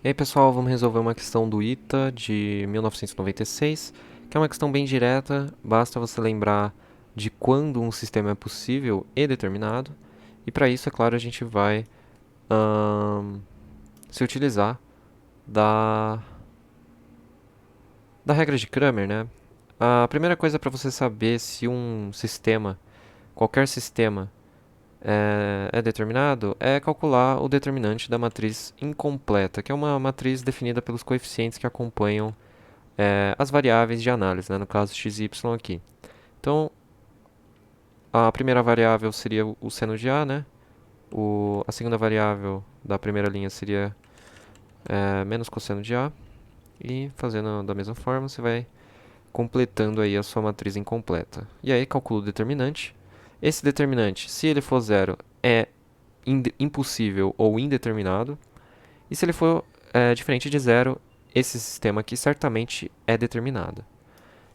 E aí pessoal, vamos resolver uma questão do ITA de 1996, que é uma questão bem direta, basta você lembrar de quando um sistema é possível e determinado, e para isso, é claro, a gente vai se utilizar da, da regra de Cramer, né? A primeira coisa para você saber se um sistema, qualquer sistema, é determinado, é calcular o determinante da matriz incompleta, que é uma matriz definida pelos coeficientes que acompanham as variáveis de análise, né, no caso x e y aqui. Então, a primeira variável seria o seno de A, né? A segunda variável da primeira linha seria menos cosseno de A. E fazendo da mesma forma, você vai completando aí a sua matriz incompleta. E aí, calcula o determinante. Esse determinante, se ele for zero, é impossível ou indeterminado. E se ele for diferente de zero, esse sistema aqui certamente é determinado.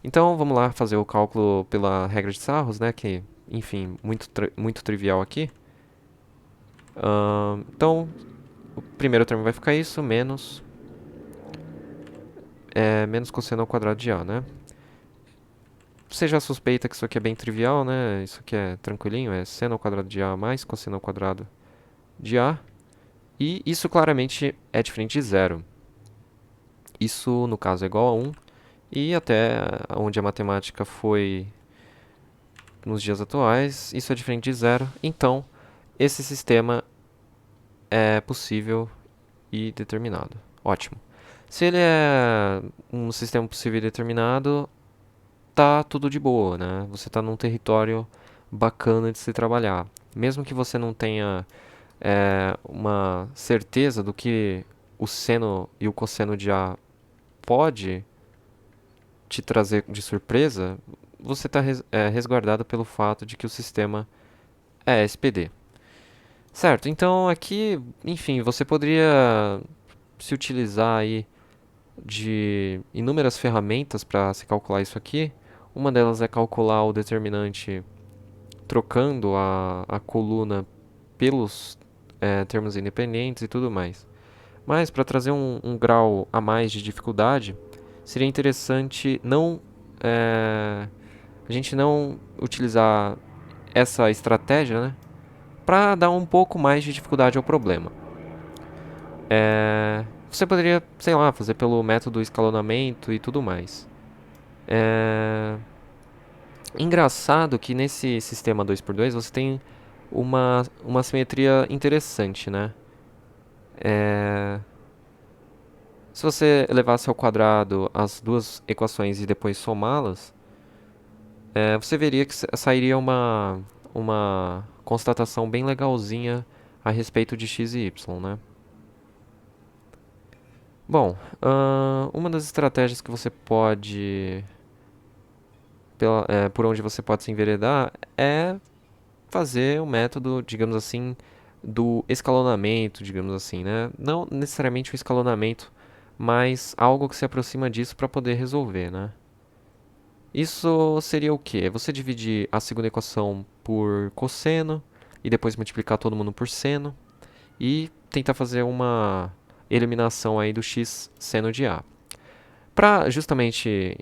Então vamos lá fazer o cálculo pela regra de Sarros, né? Que, enfim, muito trivial aqui. Então, o primeiro termo vai ficar isso, menos cosseno ao quadrado de A, né? Você já suspeita que isso aqui é bem trivial, né? Isso aqui é tranquilinho, é seno ao quadrado de A mais cosseno ao quadrado de A. E isso claramente é diferente de zero. Isso, no caso, é igual a 1. E até onde a matemática foi nos dias atuais, isso é diferente de zero. Então, esse sistema é possível e determinado. Ótimo. Se ele é um sistema possível e determinado, tá tudo de boa, né? Você está num território bacana de se trabalhar. Mesmo que você não tenha uma certeza do que o seno e o cosseno de A pode te trazer de surpresa, você está resguardado pelo fato de que o sistema é SPD. Certo, então aqui, enfim, você poderia se utilizar aí de inúmeras ferramentas para se calcular isso aqui. Uma delas é calcular o determinante trocando a coluna pelos termos independentes e tudo mais. Mas para trazer um grau a mais de dificuldade, seria interessante a gente não utilizar essa estratégia, né, para dar um pouco mais de dificuldade ao problema. Você poderia, sei lá, fazer pelo método escalonamento e tudo mais. É engraçado que nesse sistema 2x2 você tem uma simetria interessante, né? É, se você levasse ao quadrado as duas equações e depois somá-las, você veria que sairia uma constatação bem legalzinha a respeito de x e y, né? Bom, uma das estratégias que você pode, por onde você pode se enveredar, é fazer o método, digamos assim, do escalonamento, digamos assim, né? Não necessariamente o escalonamento, mas algo que se aproxima disso para poder resolver, né? Isso seria o quê? Você dividir a segunda equação por cosseno e depois multiplicar todo mundo por seno e tentar fazer uma eliminação aí do x seno de A. Para justamente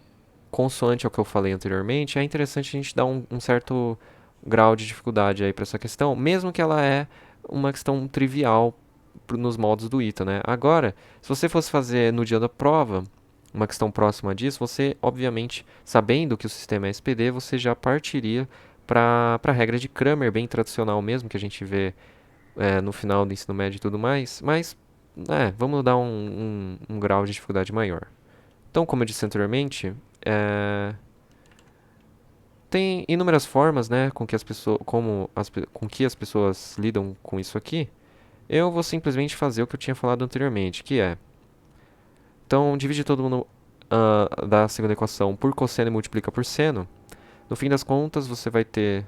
consoante ao que eu falei anteriormente, é interessante a gente dar um certo grau de dificuldade aí para essa questão, mesmo que ela é uma questão trivial nos modos do ITA, né? Agora, se você fosse fazer no dia da prova uma questão próxima disso, você, obviamente, sabendo que o sistema é SPD, você já partiria para a regra de Cramer, bem tradicional mesmo, que a gente vê no final do ensino médio e tudo mais, mas vamos dar um grau de dificuldade maior. Então, como eu disse anteriormente, tem inúmeras formas, né, com que com que as pessoas lidam com isso aqui. Eu vou simplesmente fazer o que eu tinha falado anteriormente, que é, então, divide todo mundo da segunda equação por cosseno e multiplica por seno. No fim das contas, você vai ter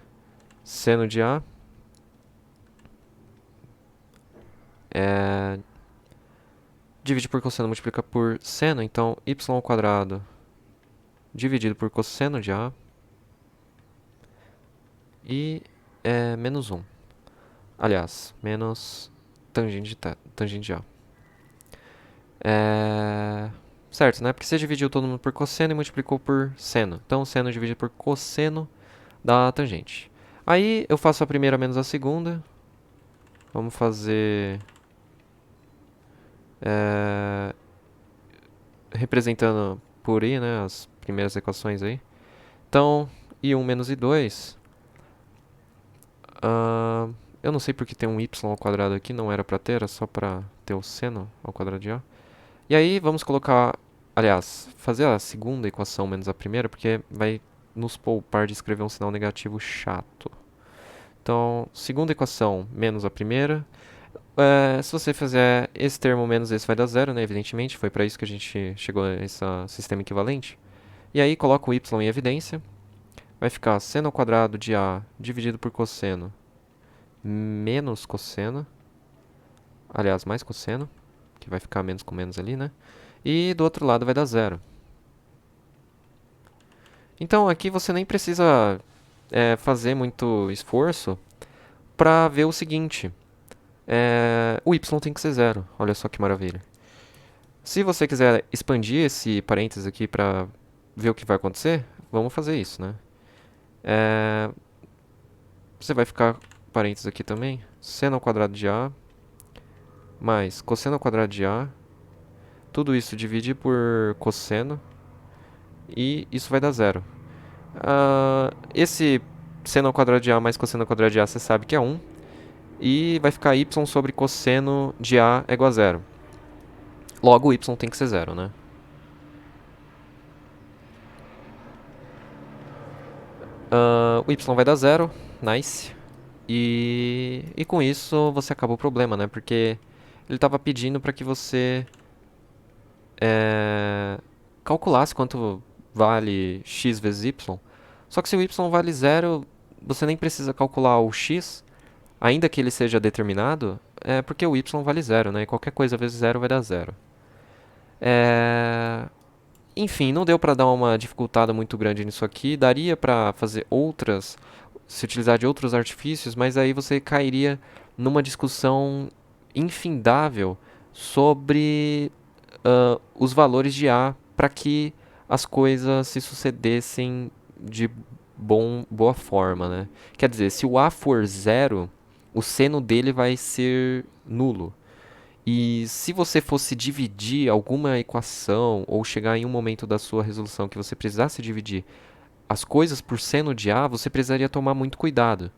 seno de A é, divide por cosseno multiplica por seno, então y ao quadrado dividido por cosseno de A e menos 1. Aliás, menos tangente de A. É... Certo, né? Porque você dividiu todo mundo por cosseno e multiplicou por seno. Então, seno dividido por cosseno dá tangente. Aí, eu faço a primeira menos a segunda. Vamos fazer... é, representando por i, né? As primeiras equações aí. Então, i1 menos i2... eu não sei porque tem um y ao quadrado aqui, não era pra ter, era só pra ter o seno ao quadrado de a. E aí vamos colocar, aliás, fazer a segunda equação menos a primeira, porque vai nos poupar de escrever um sinal negativo chato. Então, segunda equação menos a primeira. Se você fizer esse termo menos esse vai dar zero, né? Evidentemente, foi para isso que a gente chegou a esse sistema equivalente. E aí coloca o y em evidência. Vai ficar seno ao quadrado de a dividido por cosseno menos cosseno. Aliás, mais cosseno, que vai ficar menos com menos ali, né? E do outro lado vai dar zero. Então aqui você nem precisa fazer muito esforço para ver o seguinte. O y tem que ser zero. Olha só que maravilha. Se você quiser expandir esse parênteses aqui para ver o que vai acontecer, vamos fazer isso, né? Você vai ficar parênteses aqui também. Seno ao quadrado de a mais cosseno ao quadrado de a. Tudo isso divide por cosseno. E isso vai dar zero. Esse seno ao quadrado de a mais cosseno ao quadrado de a você sabe que é 1. E vai ficar y sobre cosseno de a é igual a zero. Logo, y tem que ser zero, né? O y vai dar zero, nice. E com isso você acaba o problema, né? Porque ele estava pedindo para que você calculasse quanto vale x vezes y. Só que se o y vale zero, você nem precisa calcular o x, ainda que ele seja determinado, porque o y vale zero, né? E qualquer coisa vezes zero vai dar zero. Enfim, não deu para dar uma dificultada muito grande nisso aqui. Daria para fazer outras, se utilizar de outros artifícios, mas aí você cairia numa discussão infindável sobre os valores de A para que as coisas se sucedessem de boa forma, né? Quer dizer, se o A for zero, o seno dele vai ser nulo. E se você fosse dividir alguma equação ou chegar em um momento da sua resolução que você precisasse dividir as coisas por seno de A, você precisaria tomar muito cuidado.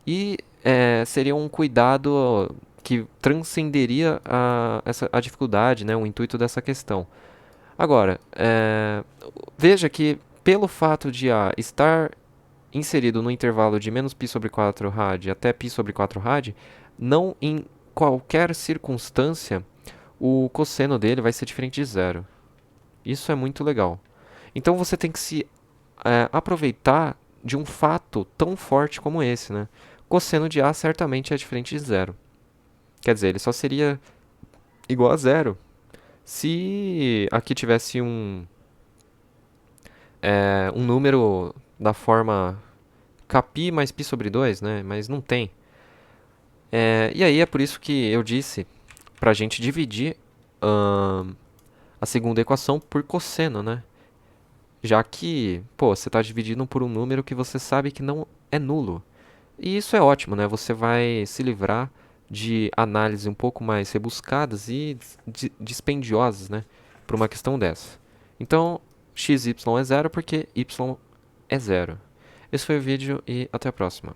E seria um cuidado que transcenderia a dificuldade, né, o intuito dessa questão. Agora, veja que pelo fato de A estar inserido no intervalo de menos π sobre 4 rad até π sobre 4 rad, não em qualquer circunstância o cosseno dele vai ser diferente de zero. Isso é muito legal. Então você tem que se aproveitar de um fato tão forte como esse, né? Cosseno de A certamente é diferente de zero. Quer dizer, ele só seria igual a zero se aqui tivesse um número da forma kπ mais π sobre 2, né? Mas não tem. E aí é por isso que eu disse para a gente dividir a segunda equação por cosseno, né? Já que, pô, você está dividindo por um número que você sabe que não é nulo. E isso é ótimo, né? Você vai se livrar de análises um pouco mais rebuscadas e dispendiosas, né? Por uma questão dessa. Então, xy é zero porque y é zero. Esse foi o vídeo e até a próxima.